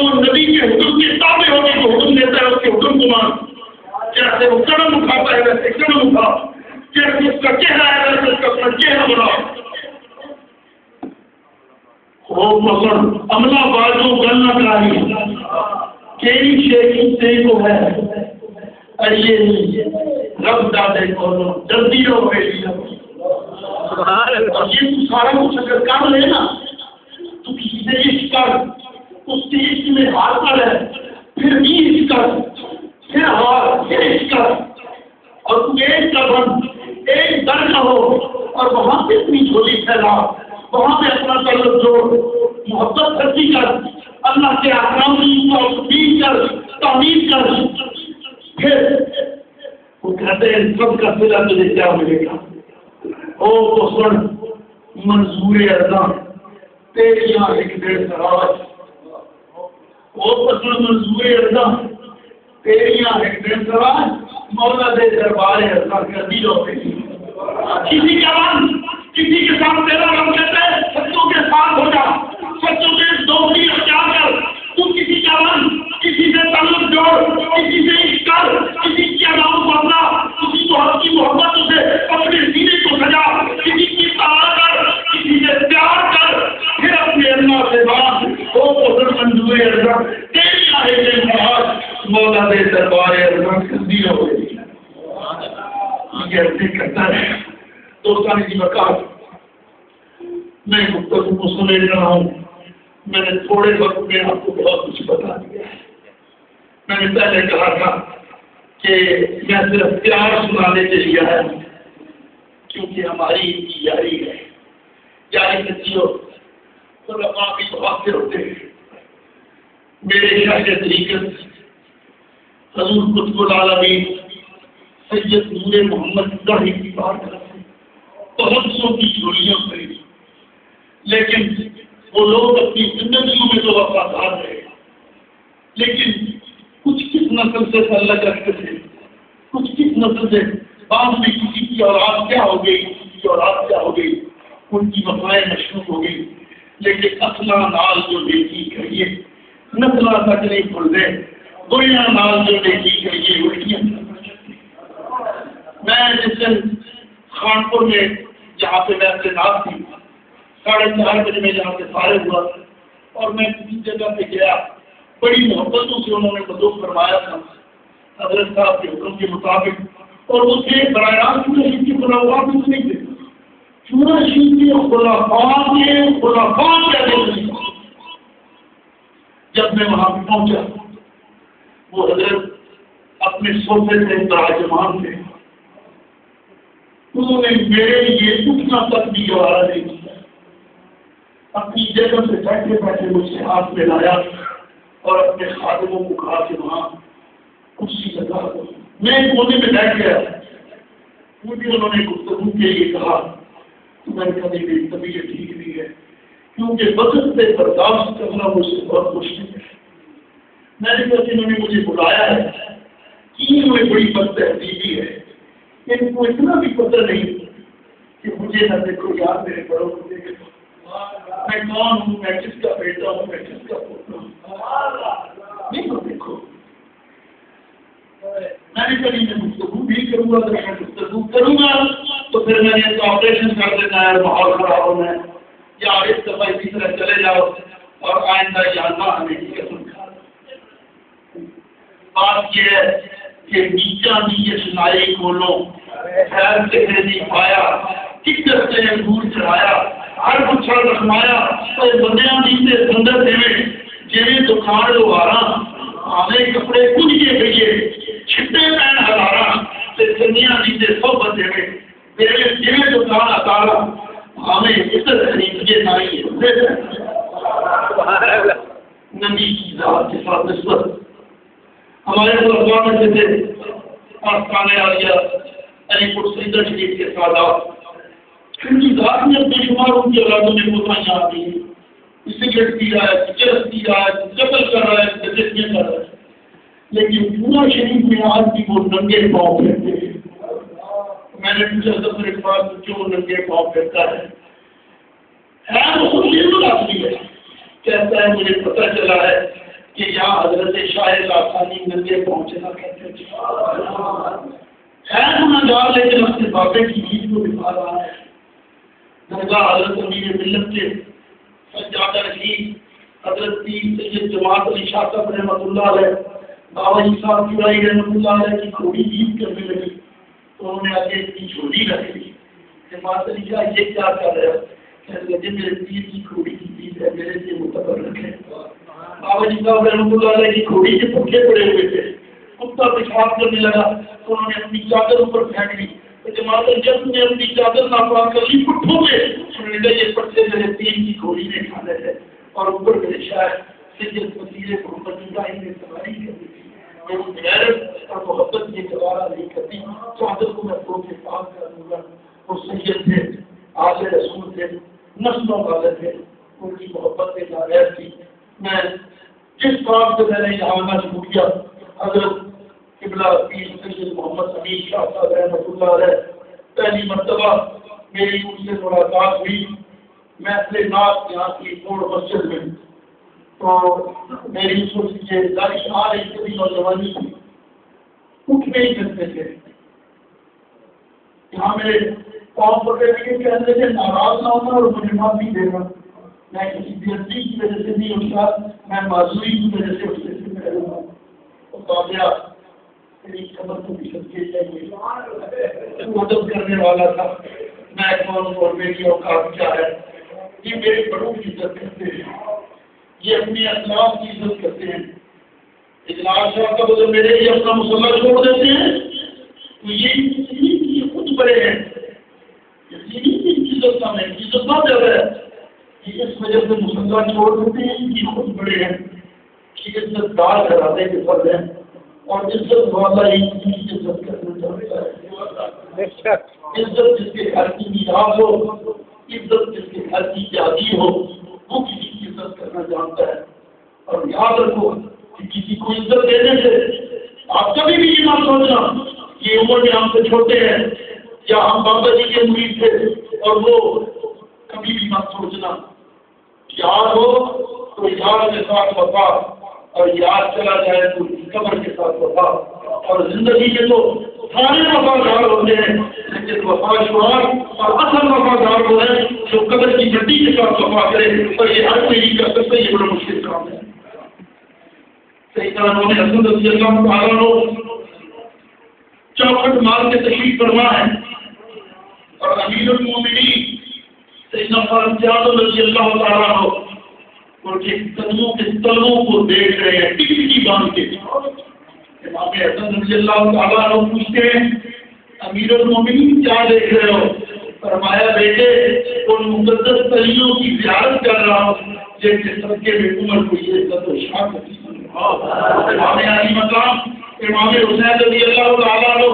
وہ نبی کے حکم کے تابع ہو کے جو حکم دیتا ہے اس کے حکم کو مان. جیسے وہ قدم اٹھاتا ہے ویسے قدم اٹھا. جیسے اس کا چہرہ ہے ویسے اس کا اپنا چہرہ بناؤ. خوب پسند عملہ بازو گل نہ کرائی کیڑی شے سے کو ہے یہ نہیں رب دادے کو جلدی ہو گئی. یہ تو سارا کچھ اگر کام لے نا تو کسی سے عشق کر اس کے عشق میں ہاتھ پر ہے پھر بھی عشق کر پھر ہاتھ پھر عشق کر اور تم ایک کا بن ایک در کا ہو اور وہاں پہ اپنی جھولی پھیلا وہاں پہ اپنا تعلق جوڑ محبت خرچی کر اللہ کے احکام کو تقدیر کر تعمیر کر. پھر وہ کہتے ہیں سب کا صلہ تجھے کیا ملے گا. او تو سن منظور ارضاں تیریاں ایک دیر سراج. او تو سن منظور ارضاں تیریاں ایک دیر سراج مولا دے دربار ارضاں کر دی لو. کسی کا من کسی کے ساتھ تیرا رب کہتا ہے سچوں کے ساتھ ہو جا سچوں کے دوستی اختیار کر. تم کسی کا من کسی سے تعلق جوڑ کسی سے عشق کر کسی کی عداوت بننا کسی کو حق کی محبت سے اپنے سینے کو سجا کسی کی طاعت کر کسی سے پیار کر پھر اپنے اللہ سے بات وہ پسند منظور ارضاں تیری آئے کے انتہاج مولا دے دربار ارضاں کردی ہو گئی. یہ ایسے کرتا ہے دوستان کی برکات. میں گفتگو کو سمیٹ رہا ہوں. میں نے تھوڑے وقت میں آپ کو بہت کچھ بتا دیا. میں نے پہلے کہا تھا کہ میں صرف پیار سنانے کے لیے آیا ہوں کیونکہ ہماری یاری ہے. یاری سچی ہو تو علماء بھی بہت سے ہوتے ہیں. میرے شاہ طریقت حضور قطب العالمین سید نور محمد داہی کی بات کرتے بہت سو کی جھولیاں خریدی لیکن وہ لوگ اپنی زندگیوں میں تو وفادار رہے لیکن کچھ کس نسل سے تعلق رکھتے تھے کچھ کس نسل سے بعد میں کسی کی اولاد کیا ہو گئی کسی کی اولاد کیا ہو گئی ان کی وفائیں مشروط ہو گئی لیکن اصلا نال جو نیکی کریے نسلہ تک نہیں بھول گئے گویا نال جو نیکی کریے الٹیاں. میں جس دن خانپور میں جہاں پہ میں اپنے نام تھی 4:30 بجے میں جہاں سے فارغ ہوا اور میں کسی جگہ پہ گیا بڑی محبتوں سے انہوں نے مدعو فرمایا تھا حضرت صاحب کے حکم کے مطابق اور وہ تھے براہ راست چورا شریف کے خلافات میں نہیں تھے چورا شریف کے خلافات کہتے ہیں. جب میں وہاں پہ پہنچا وہ حضرت اپنے صوفے سے براجمان تھے. انہوں نے میرے لیے اٹھنا تک بھی گوارا نہیں کیا. اپنی جگہ سے بیٹھے بیٹھے مجھ سے ہاتھ میں لایا اور اپنے خادموں کو کہا کہ وہاں کرسی لگا دو. میں کونے میں بیٹھ گیا. مجھے انہوں نے گفتگو کے لیے کہا میں نے کہا میری طبیعت ٹھیک نہیں ہے کیونکہ وقت پہ برداشت کرنا مجھ سے بہت مشکل ہے. میں نے کہا کہ انہوں نے مجھے بلایا ہے کہ میں بڑی بد تہذیبی ہے ان کو اتنا بھی پتہ نہیں کہ مجھے نہ دیکھو یار میرے بڑوں کو دیکھو میں کون ہوں میں کس کا بیٹا ہوں میں کس کا پوتا ہوں نہیں تو دیکھو. میں نے کبھی میں گفتگو بھی کروں گا اگر میں گفتگو کروں گا تو پھر میں نے تو آپریشن کر دینا ہے ماحول خراب ہونا ہے یا اس دفعہ اسی طرح چلے جاؤ اور آئندہ یہاں نہ آنے کی قسم کھا. بات یہ ہے کہ نیچا نیچے سنائی کھولو خیر سے نہیں پایا کس سے دور چڑھایا ہر کچھ رکھوایا تو بندیاں نیچے سندر دیوے جیوے دکان لوہارا آنے کپڑے کچھ کے گئیے چھٹے پہن ہزارا تے سنیاں نیچے سب دیوے میرے جیوے دکان اتارا ہمیں عزت خریدیے نائی نبی کی ذات کے ساتھ نسبت ہمارے خلفاء میں سے تھے آستانِ عالیہ علی پور سیدہ شریف کے سادات ان کی ذات میں بے شمار ان کی اولادوں نے کوتاہیاں آتی ہیں سگریٹ پی رہا ہے چرس پی رہا ہے قتل کر رہا ہے گزشتیں کر رہا ہے لیکن پورا شریف میں آج بھی وہ ننگے پاؤں پھرتے ہیں. میں نے پوچھا سفر اقبال کیوں ننگے پاؤں پھرتا ہے وہ خود یہ آدمی ہے کہتا ہے مجھے پتہ چلا ہے کہ یہاں حضرت شاہ لاکھانی ننگے پہنچنا کہتے تھے. خیر گناہگار لیکن اپنے بابے کی عید کو دکھا رہا ہے. درگاہ حضرت امیر ملت کے سجادہ رشید حضرت پیر سید جماعت علی شاہ صاحب رحمۃ اللہ علیہ بابا جی صاحب کی بھائی رحمۃ اللہ علیہ کی تھوڑی عید کرنے لگی تو انہوں نے آگے اتنی چھوٹی رکھ لی کہ جماعت علی شاہ یہ کیا کر رہے ہو؟ کہنے لگے میرے پیر کی کھوڑی کی عید ہے میرے سے متبر رکھے. بابا جی صاحب رحمۃ اللہ علیہ کی کھوڑی کے پکے پڑے ہوئے تھے. کتا پیشاب کرنے لگا تو انہوں نے اپنی چادر اوپر پھینک لی. جماعت جب نے اپنی چادر ناپاک کر لی پٹھوں میں انہوں نے کہا یہ پٹھے میرے پیر کی کھوڑی نے کھانے تھے اور اوپر میرے شاید سید وزیر محمد ابراہیم نے سواری کر دی تھی. غیرت اور محبت یہ گوارا نہیں کرتی. چادر کو میں دھو کے پاک کر دوں گا. وہ سید تھے آل رسول تھے نسلوں والے تھے ان کی محبت ناغیر تھی. میں جس بات سے میں نے یہاں آنا شروع کیا حضرت قبلہ پیر سید محمد امین شاہ صاحب رحمۃ اللہ علیہ پہلی مرتبہ میری ان سے ملاقات ہوئی. میں اپنے ناک یہاں کی کوڑ مسجد میں تو میری سوچ کے داعش آ رہی تھی نوجوانی تھی اٹھ نہیں سکتے تھے. یہاں میرے پاؤں پکڑ کے کہنے لگے ناراض نہ ہونا اور مجھے معافی دینا. میں کسی بےعزتی کی وجہ سے نہیں اٹھا میں معذوری کی وجہ سے اٹھنے سے محروم ہوں. میری خبر تو بھی سچی چاہیے مدد کرنے والا تھا. میں کون اور میری اوقات کیا ہے. یہ میرے بڑوں کی عزت کرتے ہیں یہ اپنے اخلاق کی عزت کرتے ہیں. اجلاس صاحب کا بدل میرے لیے اپنا مسلح چھوڑ دیتے ہیں تو یہ خود بڑے ہیں. عزت کم ہے عزت نہ زیادہ ہے. یہ اس وجہ سے مسلح چھوڑ دیتے ہیں یہ خود بڑے ہیں. یہ عزت دار گھرانے کے فرض ہیں اور عزت والا ہی عزت کرنا چاہتا ہے. عزت جس کے گھر کی میراث ہو عزت جس کے گھر کی جادی ہو وہ کسی کی عزت کرنا جانتا ہے. اور یاد رکھو کہ کسی کو عزت دینے سے آپ کبھی بھی یہ نہ سوچنا کہ عمر میں ہم سے چھوٹے ہیں یا ہم بابا جی کے مرید تھے اور وہ کبھی بھی مت سوچنا. یاد ہو تو یاد کے ساتھ وفا اور یاد چلا جائے تو قبر کے ساتھ وفا. اور زندگی کے تو سارے وفادار ہوتے ہیں لیکن وفا شعار اور اصل وفادار وہ ہے جو قبر کی مٹی کے ساتھ وفا کرے. اور یہ ہر کوئی نہیں کر سکتا. یہ بڑا مشکل کام ہے. سیدنا انہوں نے حضرت رضی اللہ تعالیٰ عنہ چوکھٹ مار کے تشریف فرما ہے اور امیر المومنین سیدنا فاروق اعظم رضی اللہ تعالیٰ عنہ ان کے قدموں کے تلووں کو دیکھ رہے ہیں ٹکٹی باندھ کے. امام حسن رضی اللہ تعالیٰ عنہ پوچھتے ہیں امیر المومنین کیا دیکھ رہے ہو؟ فرمایا بیٹے ان مقدس تلیوں کی زیارت کر رہا ہوں جن کے صدقے میں عمر کو یہ عزت و شان ہوتی ہے. امام علی مقام امام حسین رضی اللہ تعالیٰ عنہ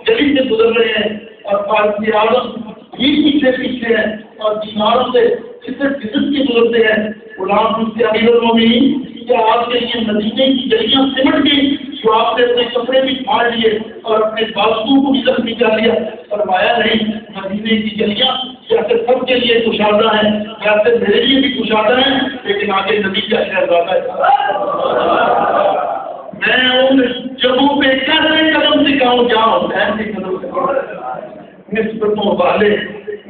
جلی سے گزر رہے ہیں اور فاروق اعظم بھی پیچھے پیچھے ہیں اور دیناروں سے صرف کے گزرتے ہیں. غلام سے امیر المومنین کیا آپ کے لیے مدینے کی گلیاں سمٹ گئی جو آپ نے اپنے کپڑے بھی پھاڑ لیے اور اپنے بازو کو بھی زخمی کر لیا؟ فرمایا نہیں مدینے کی گلیاں جیسے سب کے لیے کشادہ ہیں ویسے میرے لیے بھی کشادہ ہیں لیکن آگے نبی کا شہزادہ ہے. میں ان جگہوں پہ کیسے قدم سکھاؤں جاؤں ایسے قدم سکھاؤں. نسبتوں والے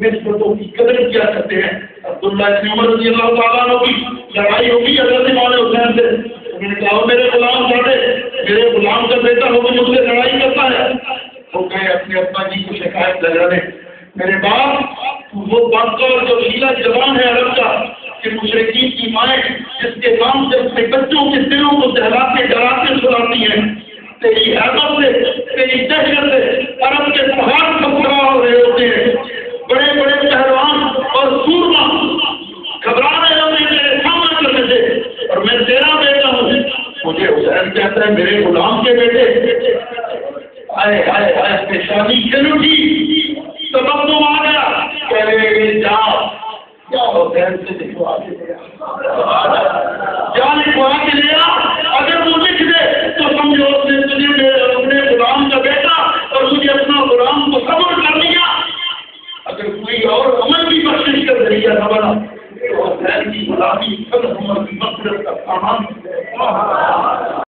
نسبتوں کی قدر کیا کرتے ہیں. عبداللہ ابن عمر رضی اللہ تعالیٰ عنہ کی لڑائی ہوگی حضرت امام حسین سے. انہوں نے کہا میرے غلام ساڑھے میرے غلام کا بیٹا ہو کے مجھ سے لڑائی کرتا ہے. وہ گئے اپنے ابا جی کو شکایت لگانے میرے باپ وہ باقر جو شیلا جوان ہے عرب کا کہ مشرکین کی مائیں جس کے نام سے اپنے بچوں کے دلوں کو دہلاتے ڈراتے سلاتی ہیں تیری حیرت سے تیری دہشت سے عرب کے پہاڑ کھڑا ہو رہے ہوتے ہیں. بڑے بڑے پہلوان اور سورما گھبرا رہے ہوتے ہیں میرے سامنے کرنے سے اور میں تیرا بیٹا ہوں. مجھے حسین کہتا ہے میرے غلام کے بیٹے آئے آئے آئے پیشانی چلو جی سبب تو آ گیا کہہ رہے جاؤ کیا حسین سے لکھوا کے لیا کیا لکھوا کے لیا. اگر وہ لکھ دے تو سمجھو اس نے تجھے اپنے غلام کا بیٹا اور مجھے اپنا غلام کو صبر کر لیا. اگر کوئی اور عمل کی کوشش کر رہی ہے خبر حسین کی غلامی سب عمر کی مغفرت کا سامان. اللہ